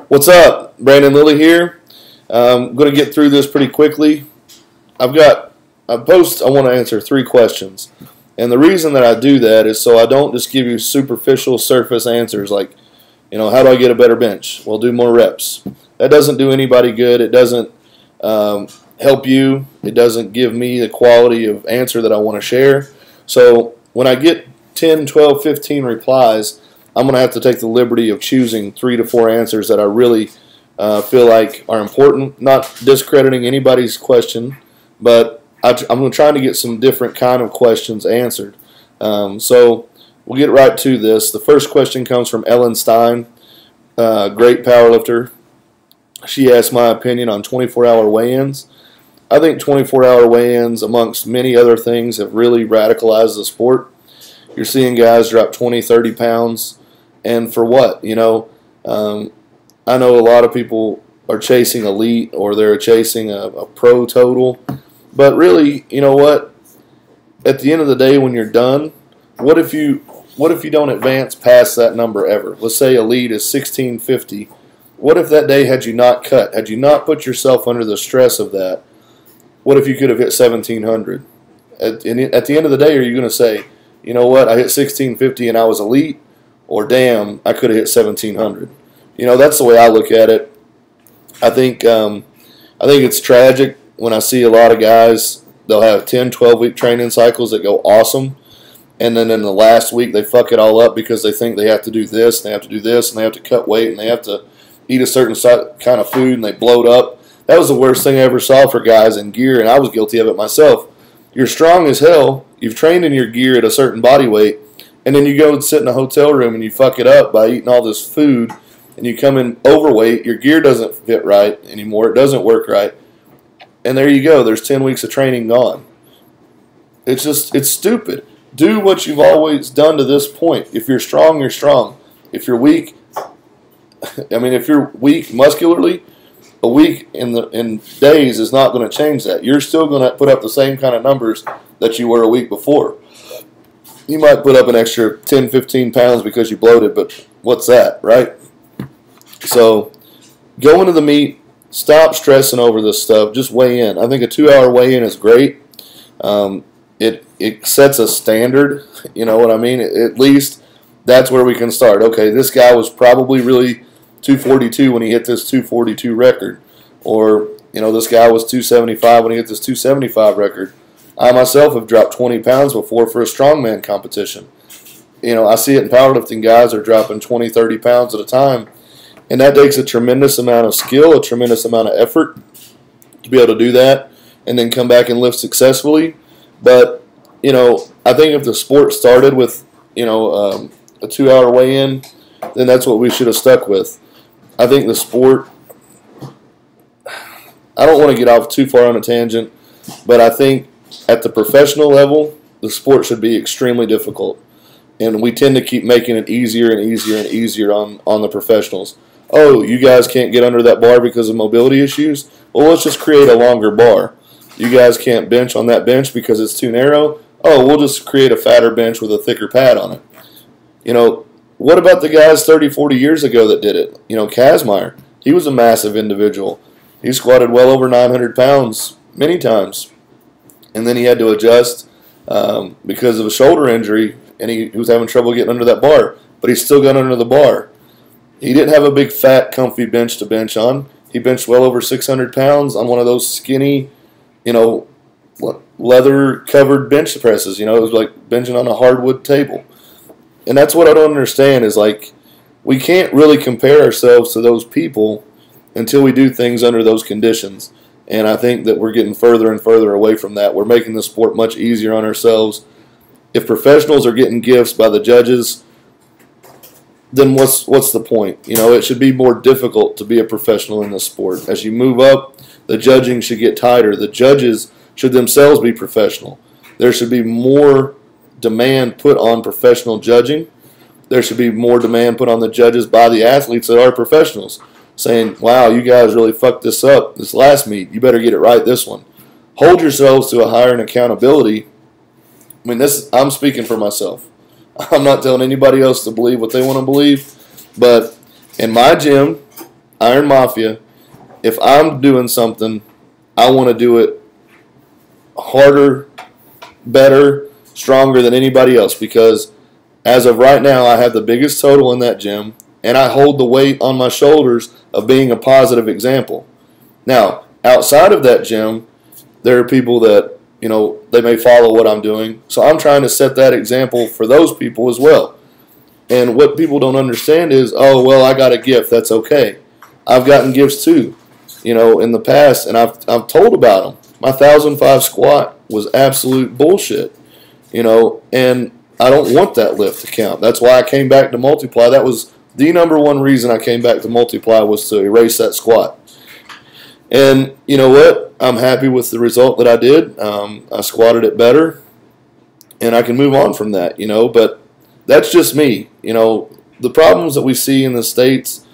What's up? Brandon Lilly here. I'm going to get through this pretty quickly. I've got a post I want to answer 3 questions. And the reason that I do that is so I don't just give you superficial surface answers like, how do I get a better bench? Well, do more reps. That doesn't do anybody good. It doesn't help you. It doesn't give me the quality of answer that I want to share. So when I get 10, 12, 15 replies, I'm going to have to take the liberty of choosing 3 to 4 answers that I really feel like are important. Not discrediting anybody's question, but I'm trying to get some different kind of questions answered. So we'll get right to this. The first question comes from Ellen Stein, great powerlifter. She asked my opinion on 24-hour weigh-ins. I think 24-hour weigh-ins, amongst many other things, have really radicalized the sport. You're seeing guys drop 20, 30 pounds. And for what? I know a lot of people are chasing elite or they're chasing a pro total. But really, you know what? At the end of the day, when you're done, what if you don't advance past that number ever? Let's say elite is 1650. What if that day had you not cut, had you not put yourself under the stress of that? What if you could have hit 1700? At the end of the day, are you going to say, you know what, I hit 1650 and I was elite? Or damn, I could have hit 1700. That's the way I look at it. I think it's tragic when I see a lot of guys, they'll have 10, 12-week training cycles that go awesome, and then in the last week they fuck it all up because they think they have to do this, and they have to do this, and they have to cut weight, and they have to eat a certain kind of food, and they bloat up. That was the worst thing I ever saw for guys in gear, and I was guilty of it myself. You're strong as hell. You've trained in your gear at a certain body weight, and then you go and sit in a hotel room and you fuck it up by eating all this food, and you come in overweight. Your gear doesn't fit right anymore. It doesn't work right. And there you go. There's 10 weeks of training gone. It's stupid. Do what you've always done to this point. If you're strong, you're strong. If you're weak, if you're weak muscularly, a week in days is not going to change that. You're still going to put up the same kind of numbers that you were a week before. You might put up an extra 10, 15 pounds because you bloated, but what's that, right? So go into the meet. Stop stressing over this stuff. Just weigh in. I think a 2-hour weigh-in is great. It sets a standard. You know what I mean? At least that's where we can start. Okay, this guy was probably really 242 when he hit this 242 record. Or, this guy was 275 when he hit this 275 record. I myself have dropped 20 pounds before for a strongman competition. I see it in powerlifting. Guys are dropping 20, 30 pounds at a time. And that takes a tremendous amount of skill, a tremendous amount of effort to be able to do that and then come back and lift successfully. But, I think if the sport started with, a 2-hour weigh-in, then that's what we should have stuck with. I think the sport, I don't want to get off too far on a tangent, but I think at the professional level, the sport should be extremely difficult. And we tend to keep making it easier and easier and easier on the professionals. Oh, you guys can't get under that bar because of mobility issues? Well, let's just create a longer bar. You guys can't bench on that bench because it's too narrow? Oh, we'll just create a fatter bench with a thicker pad on it. What about the guys 30, 40 years ago that did it? Kazmaier, he was a massive individual. He squatted well over 900 pounds many times. And then he had to adjust because of a shoulder injury, and he was having trouble getting under that bar. But he still got under the bar. He didn't have a big, fat, comfy bench to bench on. He benched well over 600 pounds on one of those skinny, leather-covered bench presses. It was like benching on a hardwood table. And that's what I don't understand is, we can't really compare ourselves to those people until we do things under those conditions. And I think that we're getting further and further away from that. We're making the sport much easier on ourselves. If professionals are getting gifts by the judges, then what's the point? It should be more difficult to be a professional in this sport. As you move up, the judging should get tighter. The judges should themselves be professional. There should be more demand put on professional judging. There should be more demand put on the judges by the athletes that are professionals, saying, wow, you guys really fucked this up this last meet. You better get it right this one. Hold yourselves to a higher accountability. I'm speaking for myself. I'm not telling anybody else to believe what they want to believe, but in my gym, Iron Mafia, if I'm doing something, I want to do it harder, better, stronger than anybody else, because as of right now, I have the biggest total in that gym, and I hold the weight on my shoulders of being a positive example. Now, outside of that gym, there are people that, they may follow what I'm doing. So I'm trying to set that example for those people as well. And what people don't understand is, oh, well, I got a gift. That's okay. I've gotten gifts too, in the past, and I've told about them. My 1,005 squat was absolute bullshit, and I don't want that lift to count. That's why I came back to multiply. That was the number one reason I came back to multiply, was to erase that squat. And you know what? I'm happy with the result that I did. I squatted it better, and I can move on from that, But that's just me. The problems that we see in the States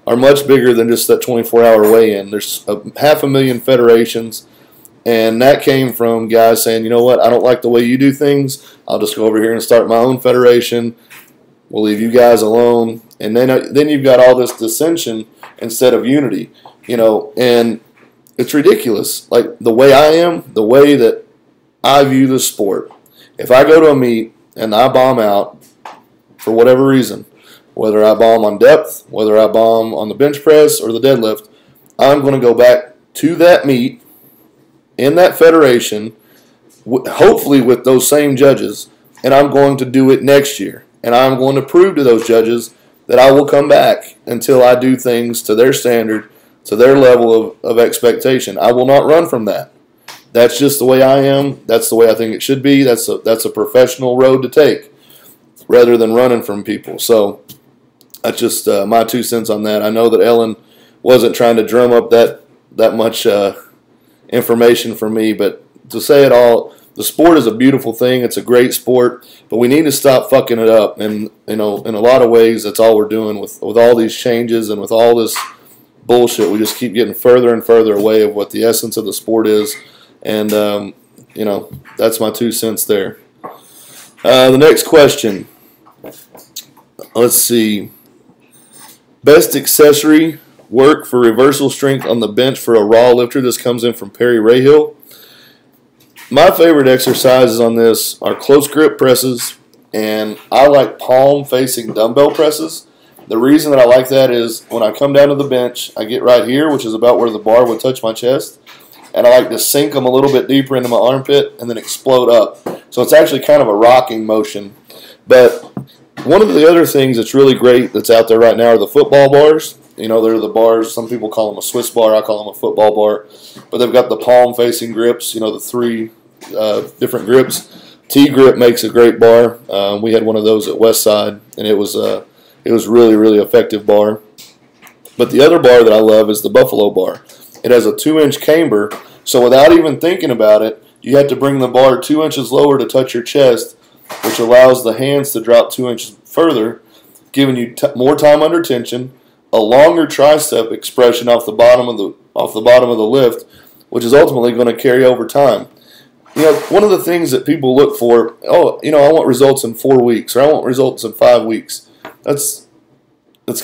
are much bigger than just that 24-hour weigh-in. There's 500,000 federations, and that came from guys saying, you know what, I don't like the way you do things. I'll just go over here and start my own federation. We'll leave you guys alone. And then you've got all this dissension instead of unity, and it's ridiculous. Like the way I am, the way that I view the sport. If I go to a meet and I bomb out for whatever reason, whether I bomb on depth, whether I bomb on the bench press or the deadlift, I'm going to go back to that meet in that federation, hopefully with those same judges, and I'm going to do it next year. And I'm going to prove to those judges that I will come back until I do things to their standard, to their level of expectation. I will not run from that. That's just the way I am. That's the way I think it should be. That's a professional road to take, rather than running from people. So that's just my 2 cents on that. I know that Ellen wasn't trying to drum up that much information for me, but to say it all, the sport is a beautiful thing. It's a great sport, but we need to stop fucking it up. And in a lot of ways, that's all we're doing with all these changes and with all this bullshit. We just keep getting further and further away of what the essence of the sport is. And that's my 2 cents there. The next question. Let's see. Best accessory work for reversal strength on the bench for a raw lifter. This comes in from Perry Rahill. My favorite exercises on this are close grip presses, and I like palm facing dumbbell presses. The reason that I like that is when I come down to the bench, I get right here, which is about where the bar would touch my chest, and I like to sink them a little bit deeper into my armpit and then explode up. So it's actually kind of a rocking motion. But one of the other things that's really great that's out there right now are the football bars. They're the bars. Some people call them a Swiss bar. I call them a football bar. But they've got the palm-facing grips, the 3 different grips. T-Grip makes a great bar. We had one of those at Westside, and it was really, really effective bar. But the other bar that I love is the Buffalo bar. It has a 2-inch camber, so without even thinking about it, you have to bring the bar 2 inches lower to touch your chest, which allows the hands to drop 2 inches further, giving you more time under tension, a longer tricep expression off the bottom of the lift, which is ultimately going to carry over time. One of the things that people look for, I want results in 4 weeks, or I want results in 5 weeks. That's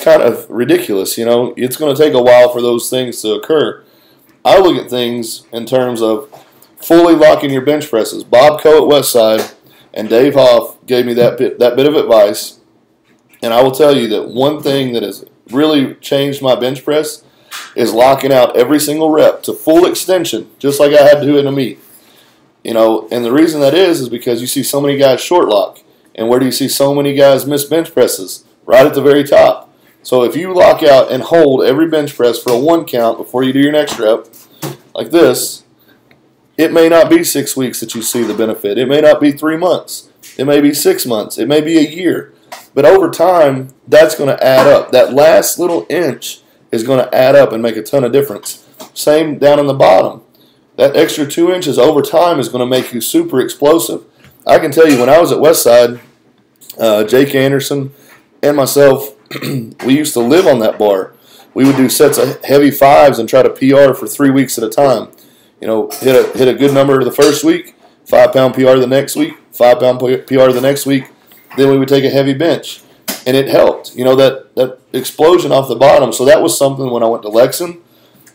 kind of ridiculous. It's going to take a while for those things to occur. I look at things in terms of fully locking your bench presses. Bob Coe at Westside and Dave Hoff gave me that bit of advice, and I will tell you that one thing that has really changed my bench press is locking out every single rep to full extension, just like I had to do in a meet. And the reason that is because you see so many guys short lock. And where do you see so many guys miss bench presses? Right at the very top. So if you lock out and hold every bench press for a 1 count before you do your next rep, like this, it may not be 6 weeks that you see the benefit. It may not be 3 months. It may be 6 months. It may be a year. But over time, that's going to add up. That last little inch is going to add up and make a ton of difference. Same down in the bottom. That extra 2 inches over time is going to make you super explosive. I can tell you when I was at Westside, Jake Anderson and myself, we used to live on that bar. We would do sets of heavy 5s and try to PR for 3 weeks at a time. Hit a good number the first week, 5-pound PR the next week, 5-pound PR the next week. Then we would take a heavy bench. and it helped. That explosion off the bottom. So that was something when I went to Lexington,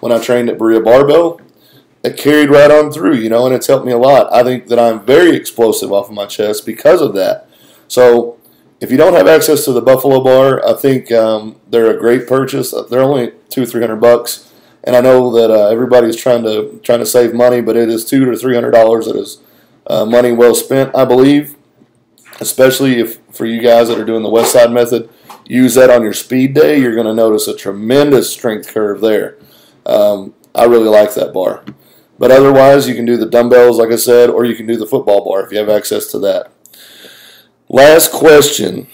when I trained at Berea Barbell, it carried right on through, and it's helped me a lot. I think that I'm very explosive off of my chest because of that. So if you don't have access to the Buffalo Bar, I think they're a great purchase. They're only $200-300, and I know that everybody's trying to save money, but it is $200 to $300 that is money well spent, I believe. Especially if for you guys that are doing the West Side method, use that on your speed day. You're going to notice a tremendous strength curve there. I really like that bar. But otherwise, you can do the dumbbells, like I said, or you can do the football bar if you have access to that. Last question.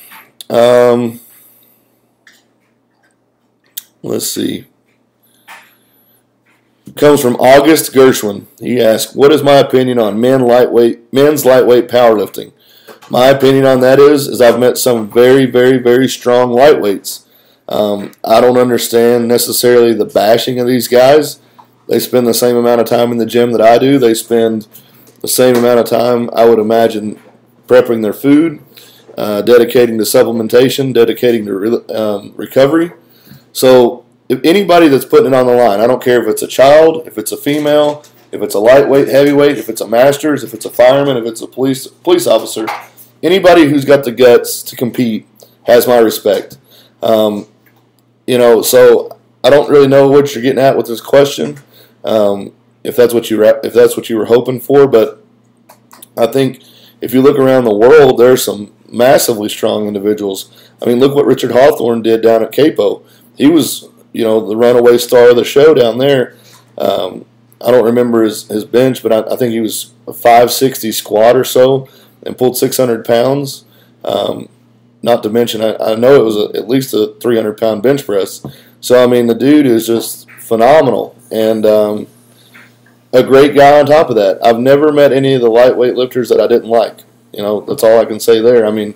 Let's see. It comes from August Gershwin. He asks, what is my opinion on men's lightweight powerlifting? My opinion on that is I've met some very, very, very strong lightweights. I don't understand necessarily the bashing of these guys. They spend the same amount of time in the gym that I do. They spend the same amount of time, I would imagine, prepping their food, dedicating to supplementation, dedicating to recovery. So if anybody that's putting it on the line, I don't care if it's a child, if it's a female, if it's a lightweight, heavyweight, if it's a master's, if it's a fireman, if it's a police officer, anybody who's got the guts to compete has my respect. So I don't really know what you're getting at with this question. If that's what you were hoping for, but I think if you look around the world, there's some massively strong individuals. I mean, look what Richard Hawthorne did down at Capo. He was, the runaway star of the show down there. I don't remember his bench, but I think he was a 560 squat or so and pulled 600 pounds. Not to mention, I know it was at least a 300-pound bench press. So, I mean, the dude is just phenomenal and a great guy on top of that. I've never met any of the lightweight lifters that I didn't like. That's all I can say there. I mean,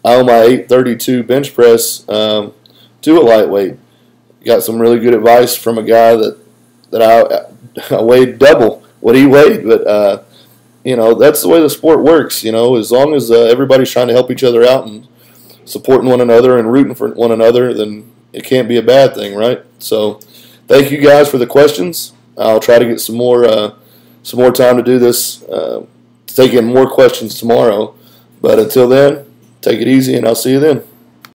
I owe my 832 bench press to a lightweight. Got some really good advice from a guy that I weighed double what he weighed, but that's the way the sport works. As long as everybody's trying to help each other out and supporting one another and rooting for one another, then it can't be a bad thing, right? So, thank you guys for the questions. I'll try to get some more time to do this, to take in more questions tomorrow. But until then, take it easy, and I'll see you then.